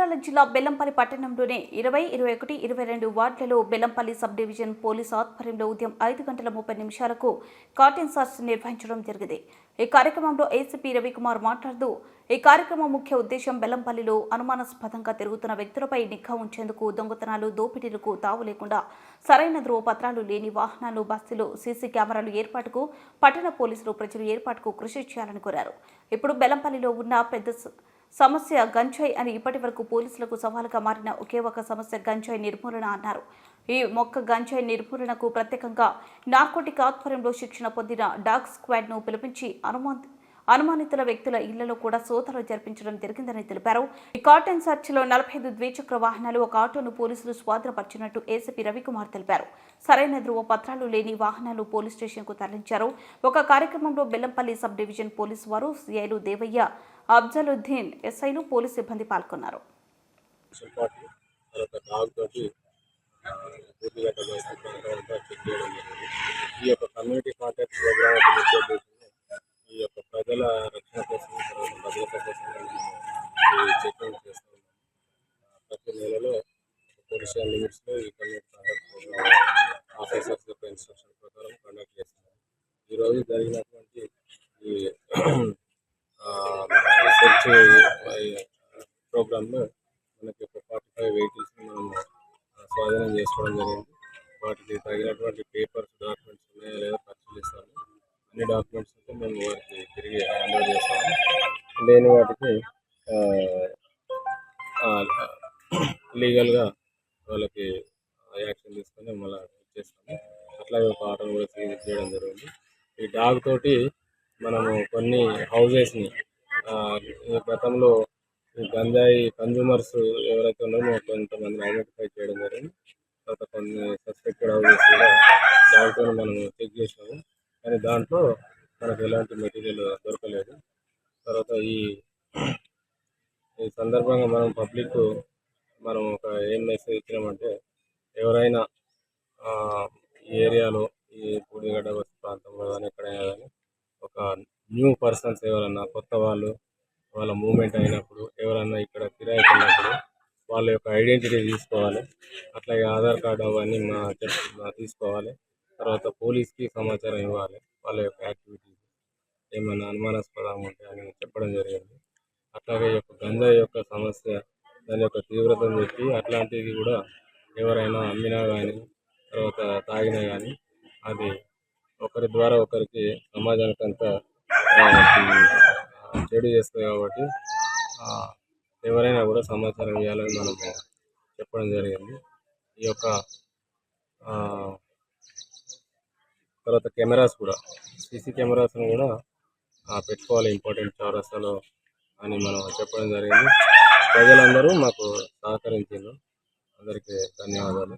మంచిర్యాల జిల్లా బెల్లంపల్లి పట్టణంలోని 20, 21, 22 వార్డులలో బెల్లంపల్లి సబ్ డివిజన్ పోలీసు ఆధ్వర్యంలో ఉదయం 5:30 కార్టెన్ సర్చ్ నిర్వహించడం జరిగింది. ఈ కార్యక్రమంలో ఏసీపీ రవికుమార్ మాట్లాడుతూ, ఈ కార్యక్రమం ముఖ్య ఉద్దేశం బెల్లంపల్లిలో అనుమానాస్పదంగా తిరుగుతున్న వ్యక్తులపై నిఘా ఉంచేందుకు, దొంగతనాలు, దోపిడీలకు తావు లేకుండా సరైన ధ్రువపత్రాలు లేని వాహనాలు, బస్సులు, సీసీ కెమెరాలు ఏర్పాటుకు పట్టణ పోలీసులు ప్రజలు ఏర్పాటుకు కృషి చేయాలని కోరారు. ఇప్పుడు బెల్లంపల్లిలో ఉన్న పెద్ద సమస్య గంజాయి అని ఇప్పటి వరకు పోలీసులకు సవాలుగా మారిన ఒకే ఒక సమస్య గంజాయి నిర్మూలన అన్నారు. ఈ గంజాయి నిర్మూలనకు ప్రత్యేకంగా నార్కోటిక్ ఆధ్వర్యంలో శిక్షణ పొందిన డాగ్ స్క్వాడ్ ను పిలిపించి అనుమానితుల వ్యక్తుల ఇళ్లలో కూడా సోదాలు జరిపించడం జరిగిందని తెలిపారు. ఈ కార్టెన్ సర్చ్ లో 45 ద్విచక్ర వాహనాలు, ఒక ఆటోను పోలీసులు స్వాధీనపరిచినట్టు ఏసీపీ రవికుమార్ తెలిపారు. సరైన ధ్రువ పత్రాలు లేని వాహనాలు పోలీస్ స్టేషన్ కు తరలించారు. ఒక కార్యక్రమంలో బెల్లంపల్లి సబ్ డివిజన్ పోలీసు వారు, సిఐలు దేవయ్య, అఫ్జలుద్దీన్, ఎస్ఐలు, పోలీసు సిబ్బంది పాల్గొన్నారు. ఈ యొక్క ప్రజల రక్షణ కోసం, భద్రత కోసం చెకింగ్ చేస్తూ ఉన్నాం. ప్రతి నెలలో పొల్యూషన్ లిమిట్స్లో ఈ కమ్యూనిటీ కాంటాక్ట్ ప్రోగ్రామ్ ఆఫీసర్స్ యొక్క ఇన్స్ట్రక్షన్ ప్రకారం కండక్ట్ చేస్తున్నాం. ఈరోజు జరిగినటువంటి ఈ సెర్చ్ ప్రోగ్రాంలో మనకి ఒక 45 వెహికల్స్ని మనం స్వాధీనం చేసుకోవడం జరిగింది. వాటికి తగినటువంటి పేపర్స్, డాక్యుమెంట్స్ ఉన్నాయా లేదా పరిశీలిస్తాము. అన్ని డాక్యుమెంట్స్ ఉంటే మేము వారికి తిరిగి హ్యాండ్ ఓవర్ చేస్తాము. లేని వాటికి లీగల్గా వాళ్ళకి యాక్షన్ తీసుకొని మళ్ళీ ఇచ్చేస్తాము. అట్లాగే ఒక ఆటోను కూడా సీజ్ చేయడం జరిగింది. ఈ డాగ్ తోటి మనము కొన్ని హౌజెస్ని గతంలో గంజాయి కన్జ్యూమర్స్ ఎవరైతే ఉన్నారో కొంతమందిని ఐడెంటిఫై చేయడం జరిగింది. తర్వాత కొన్ని సస్పెక్టెడ్ హౌజెస్ కూడా డాగ్తో మనము చెక్ చేసాము. కానీ దాంట్లో మనకు ఎలాంటి మెటీరియల్ దొరకలేదు. తర్వాత ఈ సందర్భంగా మనం ఒక ఏం మెసేజ్ ఇచ్చినామంటే, ఎవరైనా ఈ ఏరియాలో ఈ పూడిగడ్డ బస్సు ప్రాంతంలో కానీ ఎక్కడైనా కానీ ఒక న్యూ పర్సన్స్ ఎవరన్నా కొత్త వాళ్ళ మూవ్మెంట్ అయినప్పుడు, ఎవరన్నా ఇక్కడ కిరాయికి ఉన్నప్పుడు వాళ్ళ యొక్క ఐడెంటిటీ తీసుకోవాలి. అట్లాగే ఆధార్ కార్డు అవన్నీ తీసుకోవాలి. తర్వాత పోలీస్కి సమాచారం ఇవ్వాలి. వాళ్ళ యొక్క యాక్టివిటీస్ ఏమైనా అనుమానాస్పదంగా ఉంటాయని చెప్పడం జరిగింది. అట్లాగే ఈ యొక్క గంజాయి యొక్క సమస్య, దాని యొక్క తీవ్రతను పెట్టి అట్లాంటిది కూడా ఎవరైనా అమ్మినా కానీ, తర్వాత తాగినా కానీ అది ఒకరి ద్వారా ఒకరికి సమాజానికి అంతా చెడు చేస్తుంది. కాబట్టి ఎవరైనా కూడా సమాచారం ఇవ్వాలని మనం చెప్పడం జరిగింది. ఈ యొక్క తర్వాత కెమెరాస్ కూడా, సీసీ కెమెరాస్ను కూడా పెట్టుకోవాలి ఇంపార్టెంట్ చౌరస్తాలో అని మనం చెప్పడం జరిగింది. ప్రజలందరూ మాకు సహకరించారు. అందరికీ ధన్యవాదాలు.